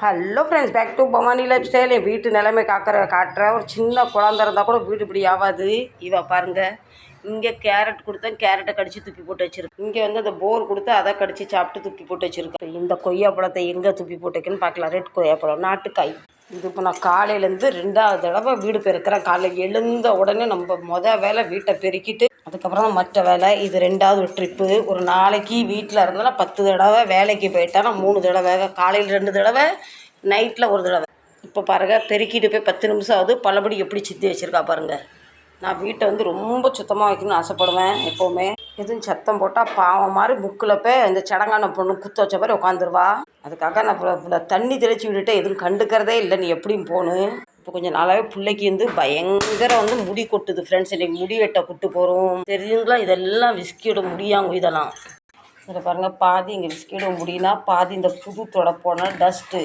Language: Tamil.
Hello friends, back to Bhavani lifestyle. என் வீட்டு நிலைமை காட்டுறேன். ஒரு சின்ன குழந்தை இருந்தால் கூட வீடு இப்படி ஆகாது. இவ பாருங்கள், இங்கே கேரட் கொடுத்தேன், கேரட்டை கடிச்சு தூக்கி போட்டு வச்சுருக்கேன். இங்கே வந்து அந்த போர் கொடுத்து அதை கடிச்சு சாப்பிட்டு தூக்கி போட்டு வச்சுருக்கேன். இந்த கொய்யாப்பழத்தை எங்கே தூக்கி போட்டுக்கேன்னு பார்க்கலாம். ரெட் கொய்யாப்பழம், நாட்டுக்காய். இது இப்போ நான் காலையிலேருந்து 2வது தடவை வீடு பெருக்கிறேன். காலையில் எழுந்த உடனே நம்ம வேலை வீட்டை பெருக்கிட்டு அதுக்கப்புறம் தான் மற்ற வேலை. இது 2வது ட்ரிப்பு. ஒரு நாளைக்கு வீட்டில் இருந்தாலும் 10 தடவை, வேலைக்கு போயிட்டா நான் 3 தடவை, காலையில் 2 தடவை, நைட்டில் 1 தடவை. இப்போ பாருங்கள், பெருக்கிட்டு போய் 10 நிமிஷம் ஆகுது. பழபடி எப்படி சித்தி வச்சுருக்கா பாருங்கள். நான் வீட்டை வந்து ரொம்ப சுத்தமாக வைக்கணும்னு ஆசைப்படுவேன் எப்போவுமே. எதுவும் சத்தம் போட்டால் பாவம் மாதிரி புக்கில் போய் இந்த சடங்கான பொண்ணு குத்த வச்ச மாதிரி உட்காந்துருவா. அதுக்காக நான் தண்ணி தெளித்து விட்டுட்டு எதுவும் கண்டுக்கிறதே இல்லை. நீ எப்படியும் போகணும். இப்போ கொஞ்சம் நாளாகவே பிள்ளைக்கு வந்து பயங்கர முடி கொட்டுது ஃப்ரெண்ட்ஸ். இன்றைக்கி முடி வெட்ட கூட்டு போகிறோம். தெரியுங்களா, இதெல்லாம் விஸ்கியோட முடியாங்க. இதெல்லாம் இதில் பாருங்கள், பாதி இங்கே விஸ்கியோட முடினா, பாதி இந்த புது தொடப்போன டஸ்ட்டு.